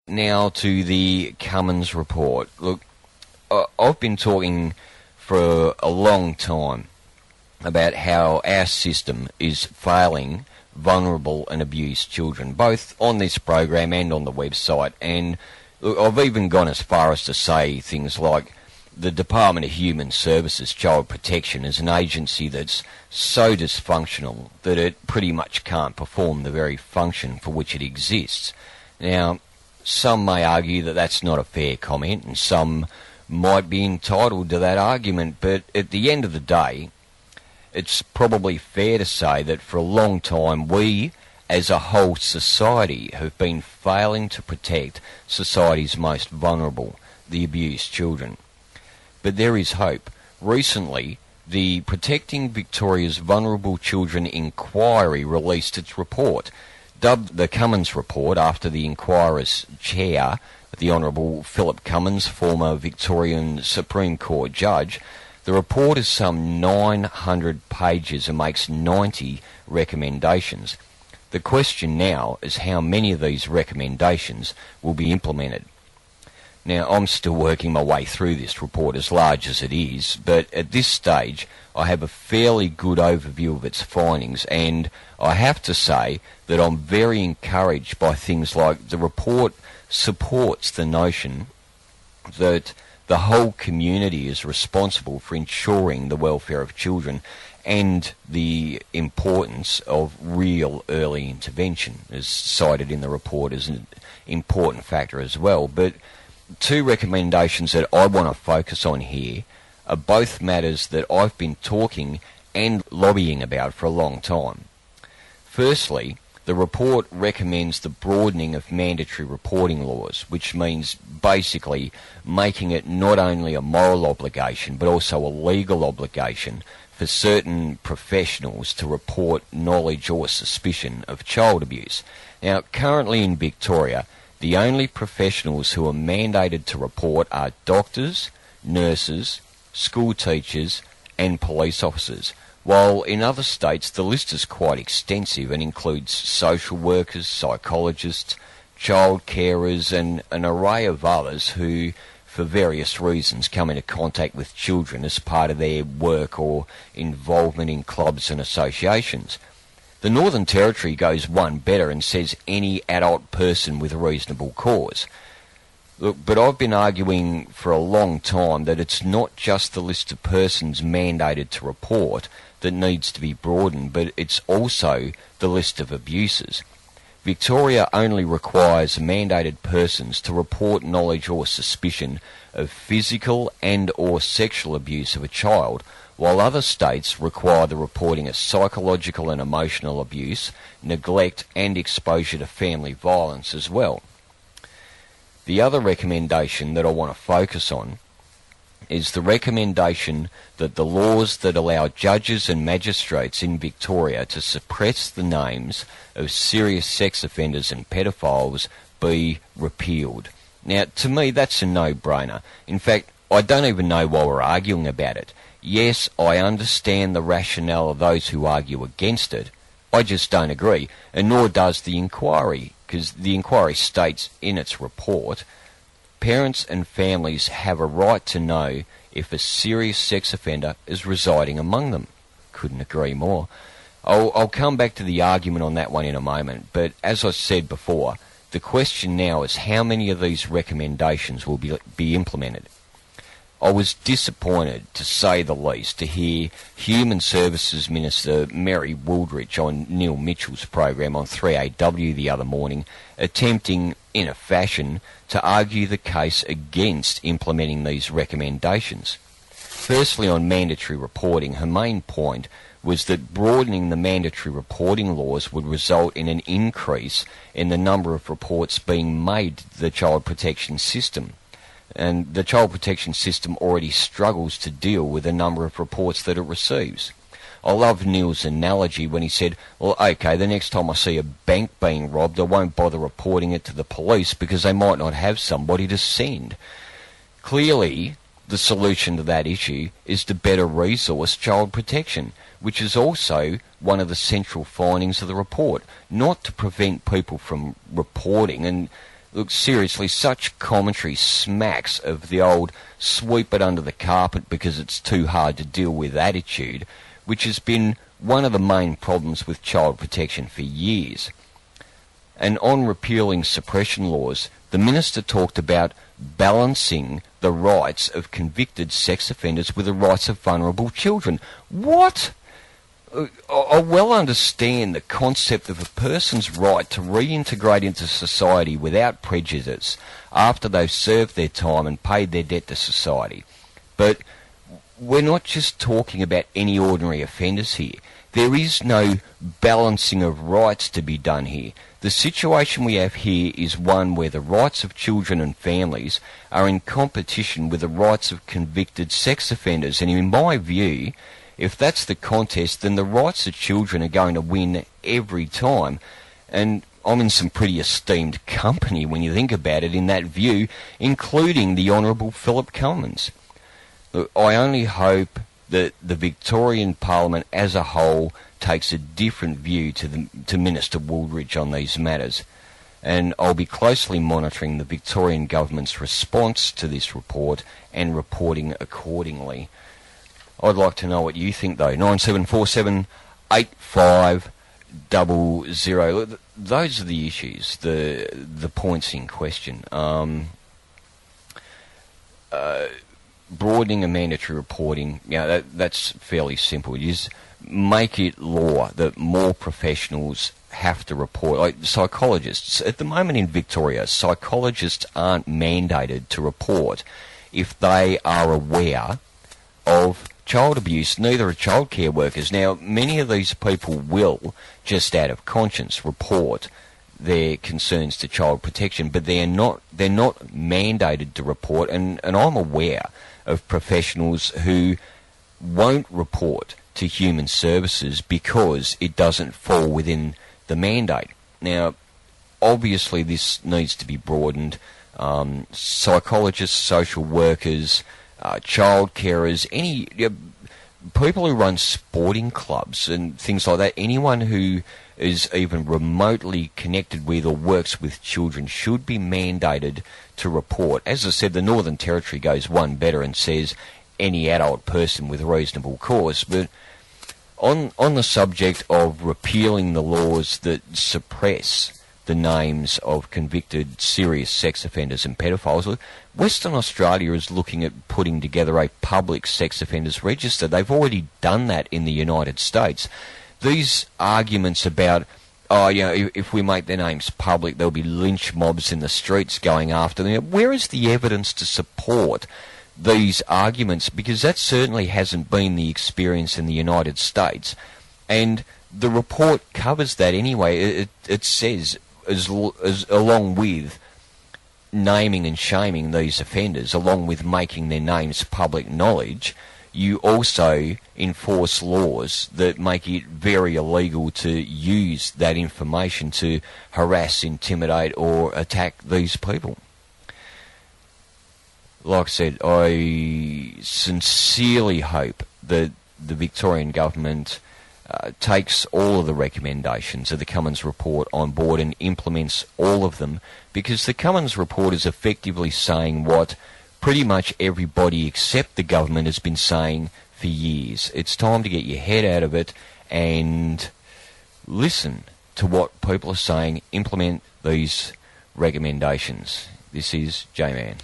Now to the Cummins Report. Look, I've been talking for a long time about how our system is failing vulnerable and abused children, both on this program and on the website. And look, I've even gone as far as to say things like the Department of Human Services Child Protection is an agency that's so dysfunctional that it pretty much can't perform the very function for which it exists. Now, some may argue that that's not a fair comment, and some might be entitled to that argument, but at the end of the day, it's probably fair to say that for a long time we, as a whole society, have been failing to protect society's most vulnerable, the abused children. But there is hope. Recently, the Protecting Victoria's Vulnerable Children Inquiry released its report, dubbed the Cummins Report after the inquirer's chair, the Honourable Philip Cummins, former Victorian Supreme Court judge. The report is some 900 pages and makes 90 recommendations. The question now is how many of these recommendations will be implemented. Now, I'm still working my way through this report, as large as it is, but at this stage I have a fairly good overview of its findings, and I have to say that I'm very encouraged by things like the report supports the notion that the whole community is responsible for ensuring the welfare of children and the importance of real early intervention, as cited in the report as an important factor as well. But two recommendations that I want to focus on here are both matters that I've been talking and lobbying about for a long time. Firstly, the report recommends the broadening of mandatory reporting laws, which means basically making it not only a moral obligation but also a legal obligation for certain professionals to report knowledge or suspicion of child abuse. Now, currently in Victoria, the only professionals who are mandated to report are doctors, nurses, school teachers and police officers, while in other states the list is quite extensive and includes social workers, psychologists, child carers and an array of others who, for various reasons, come into contact with children as part of their work or involvement in clubs and associations. The Northern Territory goes one better and says any adult person with a reasonable cause. Look, but I've been arguing for a long time that it's not just the list of persons mandated to report that needs to be broadened, but it's also the list of abuses. Victoria only requires mandated persons to report knowledge or suspicion of physical and or sexual abuse of a child, while other states require the reporting of psychological and emotional abuse, neglect and exposure to family violence as well. The other recommendation that I want to focus on is the recommendation that the laws that allow judges and magistrates in Victoria to suppress the names of serious sex offenders and pedophiles be repealed. Now, to me, that's a no-brainer. In fact, I don't even know why we're arguing about it. Yes, I understand the rationale of those who argue against it. I just don't agree, and nor does the inquiry, because the inquiry states in its report, parents and families have a right to know if a serious sex offender is residing among them. Couldn't agree more. I'll come back to the argument on that one in a moment, but as I said before, the question now is how many of these recommendations will be implemented. I was disappointed, to say the least, to hear Human Services Minister Mary Wooldridge on Neil Mitchell's program on 3AW the other morning, attempting, in a fashion, to argue the case against implementing these recommendations. Firstly, on mandatory reporting, her main point was that broadening the mandatory reporting laws would result in an increase in the number of reports being made to the child protection system. And the child protection system already struggles to deal with the number of reports that it receives. I love Neil's analogy when he said, well, okay, the next time I see a bank being robbed, I won't bother reporting it to the police because they might not have somebody to send. Clearly, the solution to that issue is to better resource child protection, which is also one of the central findings of the report, not to prevent people from reporting. And Look, seriously, such commentary smacks of the old sweep it under the carpet because it's too hard to deal with attitude, which has been one of the main problems with child protection for years. And on repealing suppression laws, the minister talked about balancing the rights of convicted sex offenders with the rights of vulnerable children. What? I well understand the concept of a person's right to reintegrate into society without prejudice after they've served their time and paid their debt to society. But we're not just talking about any ordinary offenders here. There is no balancing of rights to be done here. The situation we have here is one where the rights of children and families are in competition with the rights of convicted sex offenders. And in my view, if that's the contest, then the rights of children are going to win every time. And I'm in some pretty esteemed company when you think about it in that view, including the Honourable Philip Cummins. Look, I only hope that the Victorian Parliament as a whole takes a different view to Minister Wooldridge on these matters. And I'll be closely monitoring the Victorian Government's response to this report and reporting accordingly. I'd like to know what you think, though. 9747 8500. Those are the issues, the points in question. Broadening of mandatory reporting, that's fairly simple. You just make it law that more professionals have to report. Like psychologists, at the moment in Victoria, psychologists aren't mandated to report if they are aware of child abuse. Neither are childcare workers. Now, many of these people will, just out of conscience, report their concerns to child protection, but they're not mandated to report. And I'm aware of professionals who won't report to human services because it doesn't fall within the mandate. Now, obviously, this needs to be broadened. Psychologists, social workers, child carers, any people who run sporting clubs and things like that, anyone who is even remotely connected with or works with children should be mandated to report. As I said, the Northern Territory goes one better and says any adult person with reasonable cause. But on the subject of repealing the laws that suppress the names of convicted serious sex offenders and pedophiles, Western Australia is looking at putting together a public sex offenders register. They've already done that in the United States. These arguments about, if we make their names public, there'll be lynch mobs in the streets going after them. Where is the evidence to support these arguments? Because that certainly hasn't been the experience in the United States. And the report covers that anyway. It says, as along with naming and shaming these offenders, along with making their names public knowledge, you also enforce laws that make it very illegal to use that information to harass, intimidate or attack these people. Like I said, I sincerely hope that the Victorian Government takes all of the recommendations of the Cummins Report on board and implements all of them, because the Cummins Report is effectively saying what pretty much everybody except the government has been saying for years. It's time to get your head out of it and listen to what people are saying, implement these recommendations. This is J-Man.